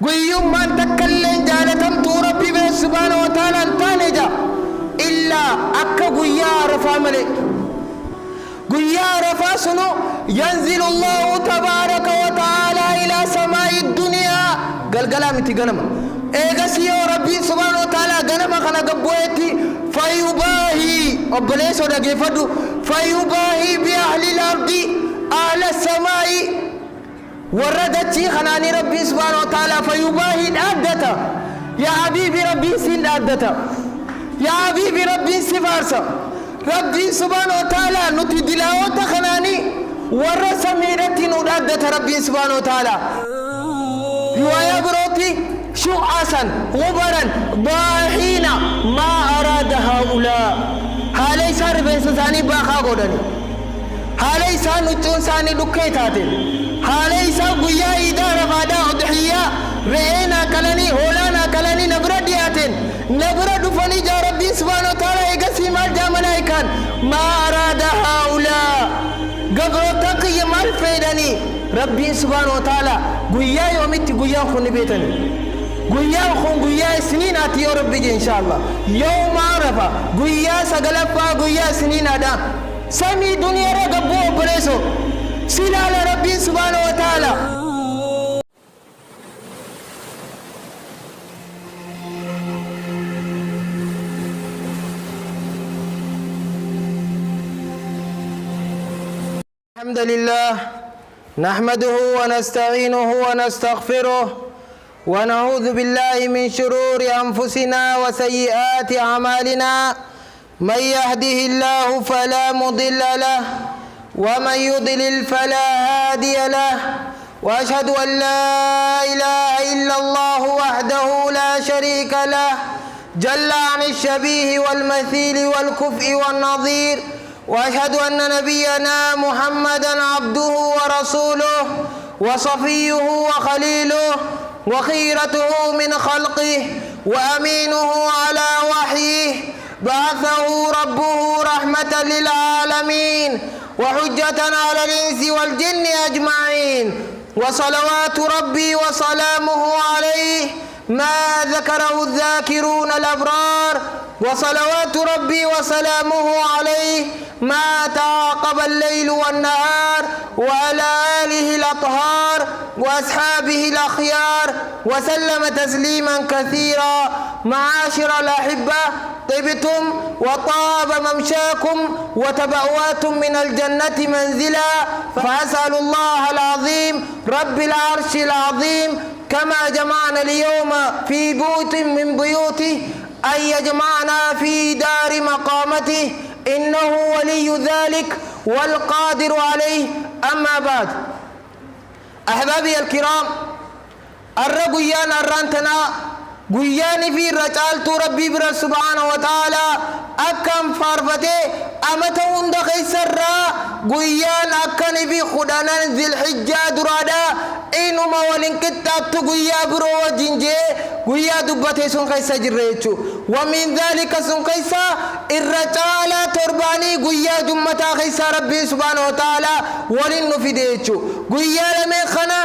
قيوم ما تكلم جالتم تو ربي سبحانه وتعالى انتانجا إلا أكا قيا رفا ملك قيا رفا سنو ينزل الله تبارك وتعالى إلى سماء الدنيا قال متي قنم إيغسي ربي سبحانه وتعالى قنم خنا قبويتي فيباهي أبليسو دقي فدو فيباهي بأهل الأرض أهل السماء وردتي خناني ربي سبحانه وتعالى فيباهي الأدتا يا حبيبي ربي سين الأدتا يا حبيبي ربي سفارسا ربي سبحانه وتعالى نتي دلاوة خناني ورسميرتي الأدتا ربي سبحانه وتعالى رواية بروتي شو أسن غبرا باهين ما أراد هؤلاء هالي سار بيس ثاني باخا قدني هالي سان نتون ثاني دكيتاتين هالي سان قيا إدارة فادا أضحية رئينا كلاني هولانا كلاني نبرا دياتين نبرا دفني جا ربي سبحانه وتعالى إيقاسي مال جا ملايكان ما أراد هؤلاء قبرو تقي مال فيداني ربي سبحانه وتعالى قيا يوميتي قيا خوني بيتني قيا خون قيا سنين آتي يا ربي إن شاء الله يوم عرفة قيا سقلفا قيا سنين آدا سمي دنيا رقبوه بريسو سلال ربي سبحانه وتعالى الحمد لله نحمده ونستعينه ونستغفره ونعوذ بالله من شرور أنفسنا وسيئات أعمالنا من يهده الله فلا مضل له ومن يضلل فلا هادي له وأشهد أن لا إله إلا الله وحده لا شريك له جل عن الشبيه والمثيل والكفء والنظير وأشهد أن نبينا محمدا عبده ورسوله وصفيه وخليله وخيرته من خلقه وأمينه على وحيه بعثه ربه رحمة للعالمين وحجة على الإنس والجن أجمعين وصلوات ربي وسلامه عليه ما ذكره الذاكرون الأبرار وصلوات ربي وسلامه عليه ما تعاقب الليل والنهار وعلى آله الأطهار وأصحابه الأخيار وسلم تسليما كثيرا معاشر الأحبة طبتم وطاب ممشاكم وتبواتم من الجنة منزلا فأسأل الله العظيم رب العرش العظيم كما جمعنا اليوم في بيت من بيوته أن يجمعنا في دار مقامته إنه ولي ذلك والقادر عليه أما بعد أحبابي الكرام الرقيان الرانتنا قياني في رجالت ربي بر سبحانه وتعالى أكم فارفته أمتون دخي سرّا قيان أكني في خدانا ذي الحجة درادا إنما ولن كتاب تقيا برو وجنجي قيا دبته سن خيسا جريتو ومن ذلك سن خيسا الرجال ترباني قيا جمتا خيسا ربي سبحانه وتعالى ولن نفيديتو قيا لمن خنا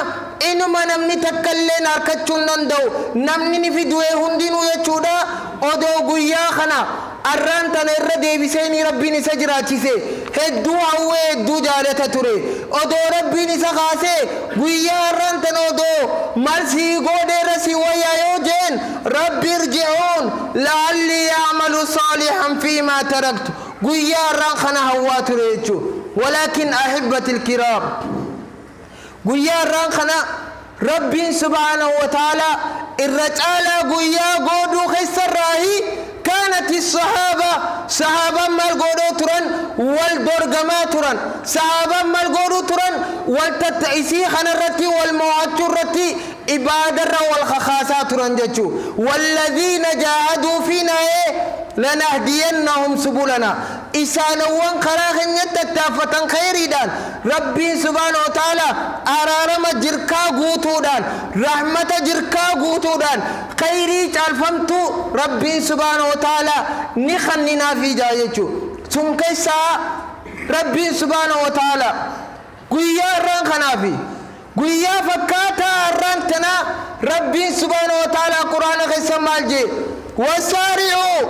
إنما نمني تكلين أركتشون نندو نمني نفيدوه هندينو يچودا أدو قيا خنا أران تنر ديبسيني ربي نسجراتي سي هدو أوه هدو جالتا توري أدو ربي نسخاسي قيا أران تنودو مرسي قودي رسي ويا يوجين ربي ارجعون لعلي يعمل صالحا فيما تركت قيا أران خنا هوا توريتشو ولكن أحبة الكرام قيا أران خنا ربي سبحانه وتعالى الرجال قيا قودو خسر راهي كانت الصحابة صحابة مالقودو تران والدرقما تران صحابة مالقودو تران والتتعيسي خنرتي والمواترتي إبادة والخخاسات تران جتشو والذين جاهدوا فينا لنهدينهم سبلنا إسانوان خراخن يتتافة خيري دان ربي سبحانه وتعالى أرارم جركا قوتو دان رحمة جركا قوتو دان خيري تعرفمتو ربي سبحانه وتعالى نخننا في جايتو سنكسا ربي سبحانه وتعالى قويا ران خنافي قويا فكاتا ران تنا ربي سبحانه وتعالى قرآن غيث مالجي وسارعوا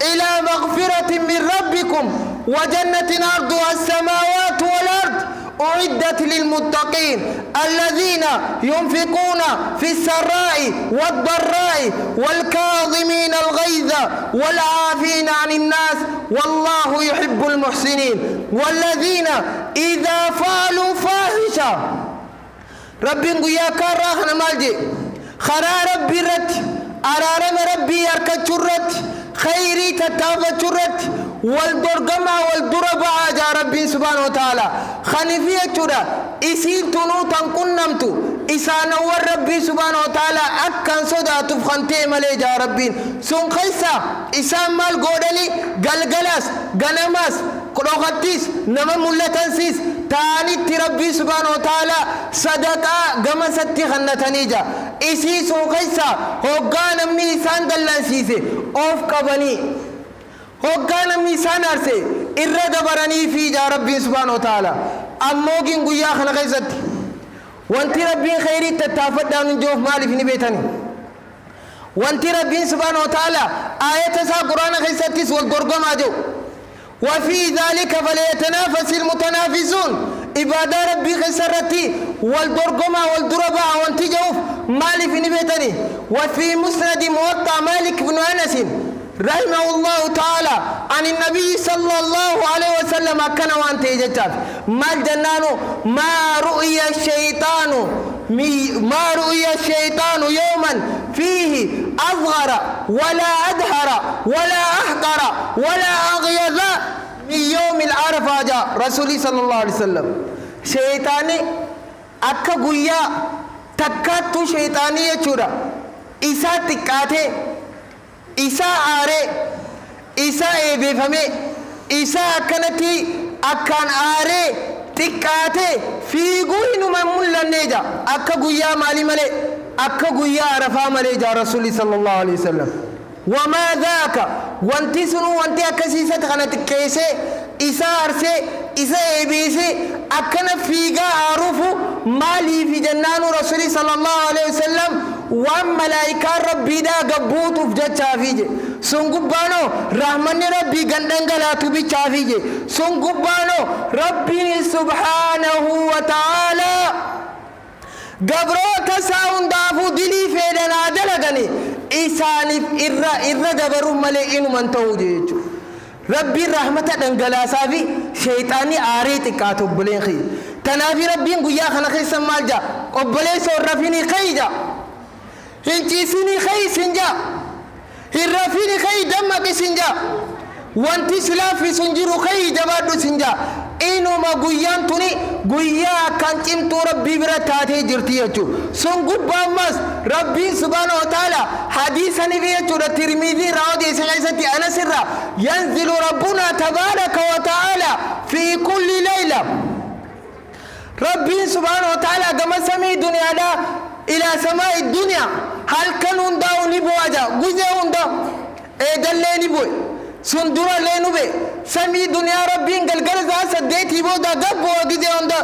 إلى مغفرة من ربكم وجنة أرضها السماوات والأرض أعدت للمتقين الذين ينفقون في السراء والضراء والكاظمين الغيظ والعافين عن الناس والله يحب المحسنين والذين إذا فعلوا فاحشة ربي يا كراهنا مالجي خرا ربي رت أرارم ربي يركت رت خيري تتابع رت والدرقما والدربا جا ربي سبحانه وتعالى خنفية جرا إسين تنو تنقن نمتو إسان ربي سبحانه وتعالى أكن صدا تفخنتي ملي جا ربي سن خيسا إسان مال قودلي قلقلاس غنماس قروغتيس نما ملتنسيس تاني ربي سبحانه وتعالى صدقاء غمستي خنتني جا إسي سن خيسا هقان أمني إسان دلنسيسي أوف قبني هوغانا ميسان ارسي إرد براني في جا ربي سبحانه وتعالى أموغين قويا خنا غيزت وانتي ربي خيري تتافد دان جوف مالي في نبيتاني وانتي ربي سبحانه وتعالى آية سا قرآن غيزتيس والقرقم آجو وفي ذلك فليتنافس المتنافسون إبادة ربي غيزرتي والقرقم والدربا وانتي جوف مالي في نبيتاني وفي مسند موطع مالك بن أنس رحمه الله تعالى عن النبي صلى الله عليه وسلم كان وانت يجتاف ما الجنان ما رؤي الشيطان يوما فيه أصغر ولا أدهر ولا أحقر ولا أغيظ من يوم العرفة جاء رسولي صلى الله عليه وسلم شيطاني أكا قويا تكاتو شيطاني يچورا إسا تكاته إسا آره إسا إبفمي إسا أكنتي أكان آره تكاته في قوين من النجا أكا قويا مالي ملي أكا قويا عرفا ملي جا رسولي صلى الله عليه وسلم وما ذاك وانتي سنو وانتي أكسيسة خانتك كيسي إسا أرسي إسا إبيسي أكنا فيقا عروفو مالي في جنان رسولي صلى الله عليه وسلم وملائكة ربي دا قبوت وفجد شافيجي سنقبانو رحمن ربي قندنقلاتو بي شافيجي سنقبانو ربي سبحانه وتعالى قبرو تساون دافو دلي فيدنا دلقني إسانف إرى قبرو ملئين من توجيجو ربي رحمة دنقلاسا في شيطاني آريتي كاتو بلين خي تنافي ربي نقويا خنخي سمال جا قبلي سور رفيني خي جا هنجيسيني خي سنجا هرفيني خي دمك سنجا وانتي سلافي سنجرو خي جبادو سنجا إنو ما قويان توني قويا كانتين تو ربي براتاتي جرتيجو سنقب بامس ربي سبحانه وتعالى حديثا نبيجو الترمذي راودي سعيسة أنا سرا ينزل ربنا تبارك وتعالى في كل ليلة ربي سبحانه وتعالى كما سمي دنيا لا إلى سماء الدنيا هل كانوا داو نبواجا قوزيون دا إيدالي نبوي سندورا لينو بي سمي دنيا ربي قلقل زاسا ديتي بودا قبو وقزيون دا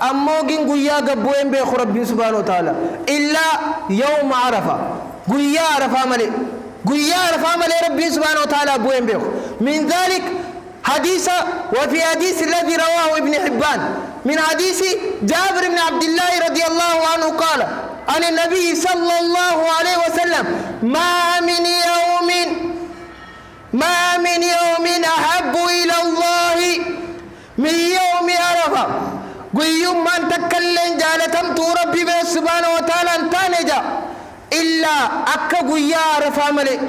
أموغين قويا قبوين بيخ ربي سبحانه وتعالى إلا يوم عرفة قويا عرفة ملي قويا عرفة ملي ربي سبحانه وتعالى بوين بيخ من ذلك حديث وفي حديث الذي رواه ابن حبان من حديث جابر بن عبد الله رضي الله عنه قال عن النبي صلى الله عليه وسلم ما من يوم أحب إلى الله من يوم عرفة قيوم من تكلم جالتم تو ربي سبحانه وتعالى انتانجا إلا أكا قيا عرفة ملك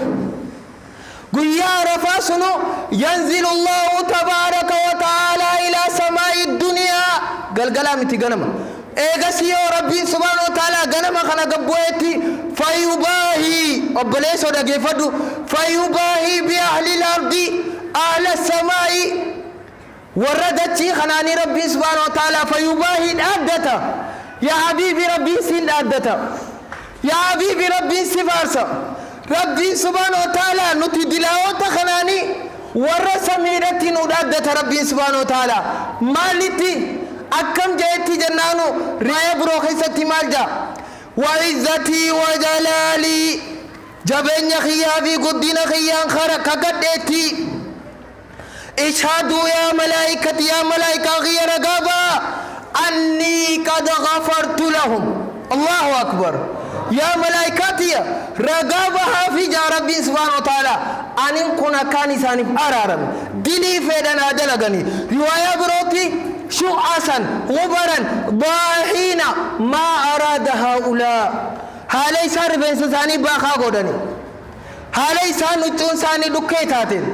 قيا عرفة سنو ينزل الله تبارك وتعالى إلى سماء الدنيا قلقلامتي قنما إيغسيو ربي سبحانه وتعالى غنما خنا قبويتي فيباهي وبليسو دا جيفدو فيباهي بأهل الأرض أهل السماء وردتي خناني ربي سبحانه وتعالى فيباهي الأدتا يا حبيبي ربي سين الأدتا يا حبيبي ربي سفارسا ربي سبحانه وتعالى نتي دلاوة خناني ورسميرتي نودادة ربي سبحانه وتعالى مالتي أكم جاءتي جنانو رايا برو خيستي مالجا وعزتي وجلالي جبن خيا في قدنا خيان خرق قدتي اشهدوا يا ملائكة يا ملائكة غير رقابا أني قد غفرت لهم. الله أكبر. يا ملائكتي رقابها في ربي سبحانه وتعالى أن كنا كان سانف أرارم دلي فدنا دلغني رواية بروتي شو أسن غبرا باحين ما أراد هؤلاء هالي سار بين ساني باخا غدني هالي سان نتون ساني دكيتاتين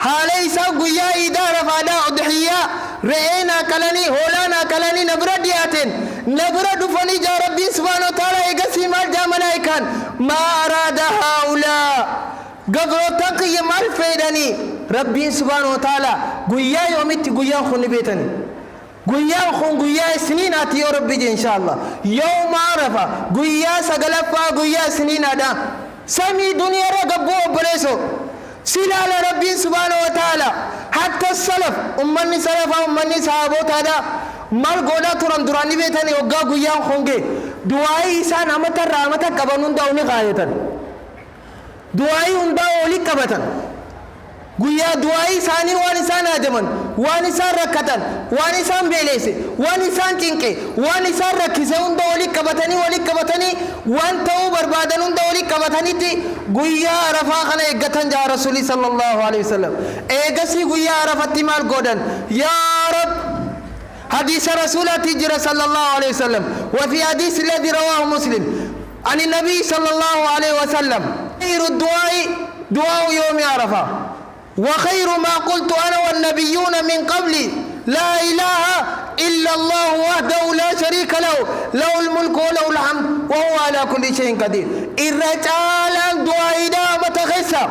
هالي سان غيا إدارة فادا أضحية رئينا كلاني هولانا كلاني نبردياتين نبرد فني جا ربي سبحانه وتعالى يقسم الجاملائكان ما أراد هؤلاء قبل تنقي مال فيدني ربي سبحانه وتعالى قويا يوميت قويا خون بيتني قويا خون قويا سنين آتي ربي إن شاء الله يوم عرفة قويا سقلفا قويا سنين آدا سمي دنيا رقبوه بريسو سلال ربي سبحانه وتعالى حتى السلف أمني سلفا أمني صحابوت هذا مال غودا تران دراني بيتني وغا غيان خونغي دعاي إسان أمتا رامتا كبانون داوني غايتن دعاي هندا أولي كبتن غيا دعاي إساني وانسان آدمن وانسان ركتن وانسان بيليسي وانسان تنكي وانسان ركيسي هندا أولي كبتني وانتو بربادن هندا أولي كبتني تي غيا رفاقنا إغتن جا رسولي صلى الله عليه وسلم إغسي غيا رفتي مال غودن يا رب حديث رسول تجرى صلى الله عليه وسلم وفي حديث الذي رواه مسلم عن النبي صلى الله عليه وسلم خير الدعاء دعاء يوم عرفة وخير ما قلت أنا والنبيون من قبلي لا إله إلا الله وحده لا شريك له الملك وله الحمد وهو على كل شيء قدير. الرجال دعاء دامة غسا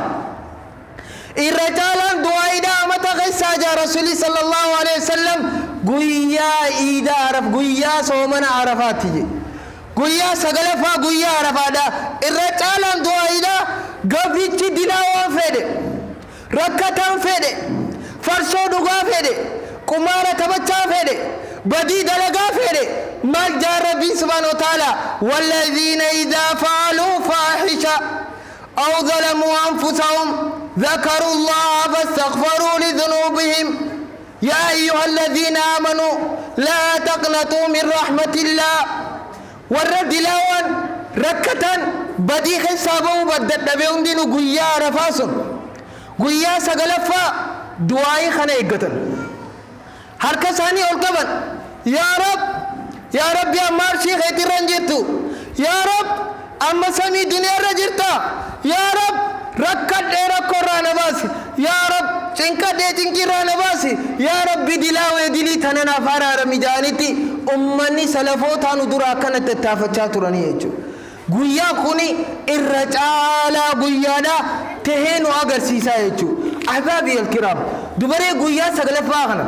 الرجال دعاء دامة غسا جاء رسول صلى الله عليه وسلم قويا إيدا عرف قويا صومنا عرفاتي قويا سقلفا قويا عرفادا الرجال دعاء قبيتش دلاوان فيدي ركتان فيدي فرشو دقا فيدي قمارة تبچا فيدي بدي دلقا فيدي مال جار ربي سبحانه وتعالى والذين إذا فعلوا فاحشة أو ظلموا أنفسهم ذكروا الله فاستغفروا لذنوبهم يا أيها الذين آمنوا لا تقنطوا من رحمة الله والرد لاوان ركتان بدي خسابه بدد بهم دينو قويا رفاسم قويا سقلفا دعائي خنا إقتن حركة ثانية والقبل يا رب يا مارشي خيتي رنجتو يا رب أما سمي دنيا رجرتا يا رب ركت ركو رانباسي يا رب چنکا دے چنکی رانباسي يا رب دلاوه دلی تننا فارا رمجانیتی امنی سلفو تانو درا کنت تافچا ترانی ایچو گویا خونی الرجالا گویا دا تهینو اگر سیسا ایچو احبابی الكرام دوباره گویا سگلف باغنا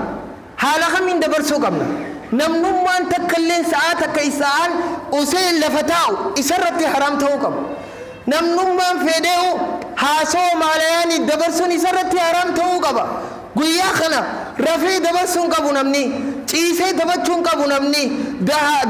حالا من دبرسو قبنا نمنمان تکلن ساعتا کیسان اسے لفتاو اسرتی حرام تاو قب نمنمان فیدیو حاسو مالیانی دبرسون اسرتی حرام تاو قبا گویا خنا رفی دبرسون قبو نمنی چیسے دبچون قبو نمنی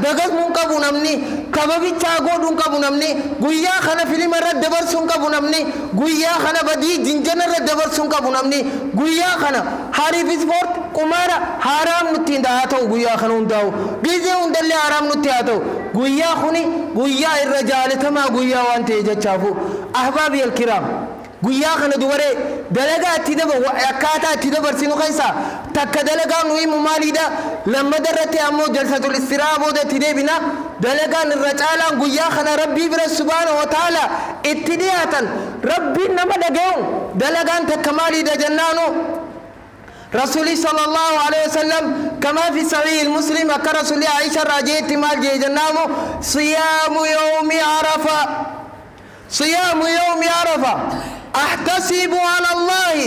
دغز من قبو نمنی کبابی چاگو دون قبو نمنی گویا خنا فیلم رد دبرسون قبو نمنی گویا خنا بدی جنجن رد دبرسون قبو نمنی گویا خنا حریف سپورت کمارا حرام نتین داتو گویا خنا انداو گیزے اندلے حرام نتیاتو گویا خونی گویا الرجال تما گویا وانتے جچافو احبابی الكرام گویا خنا دوباره دلگا تیدب اکاتا تیدبر سینو خیسا تک دلگا نوی ممالی دا لما درتی امو جلسة الاسترابو دا تیده بنا دلگا نرچالا گویا خنا ربی بر سبحانه وتعالى اتدیاتا ربی نما دگیون دلگا تکمالی دا جنانو رسولي صلى الله عليه وسلم كما في صحيح المسلم كرسول عائشة راجيت مال جي جنامو صيام يوم عرفة أحتسب على الله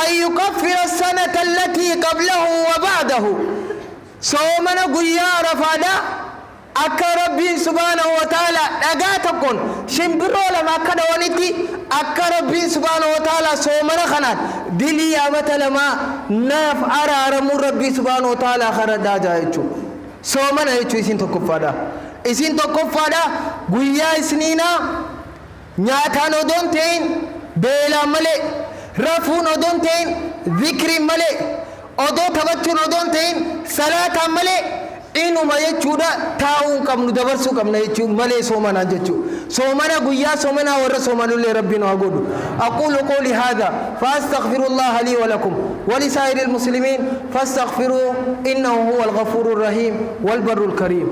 أن يكفر السنة التي قبله وبعده صومنا قيا عرفة أكا ربي سبحانه وتعالى أغاتكم شمبرو لما كدا ونتي أكا ربي سبحانه وتعالى صومنا خنات دلي آمت لما ناف أرى رمو ربي سبحانه وتعالى خرد دا جايتو صومنا يتو يسين تكفادا إسين تقفالا قويا إسنينا نياتان ودون تين بيلا ملي رفون ودون تين ذكر ملي odoo taphachuun odoon ta'in salaataan malee inuma jechuudha taa'uun qabnu dabarsuu qabna jechuun malee soomanaan jechuudha soomana guyyaa soomanaa warra soomanullee rabbiin haa godhu aqulu qawli haadha faastaghfirullaha lii wa lakum wa lisaa'iril muslimiin fastaghfiruu innahu huwal ghafuurur rahiim wal barrul kariim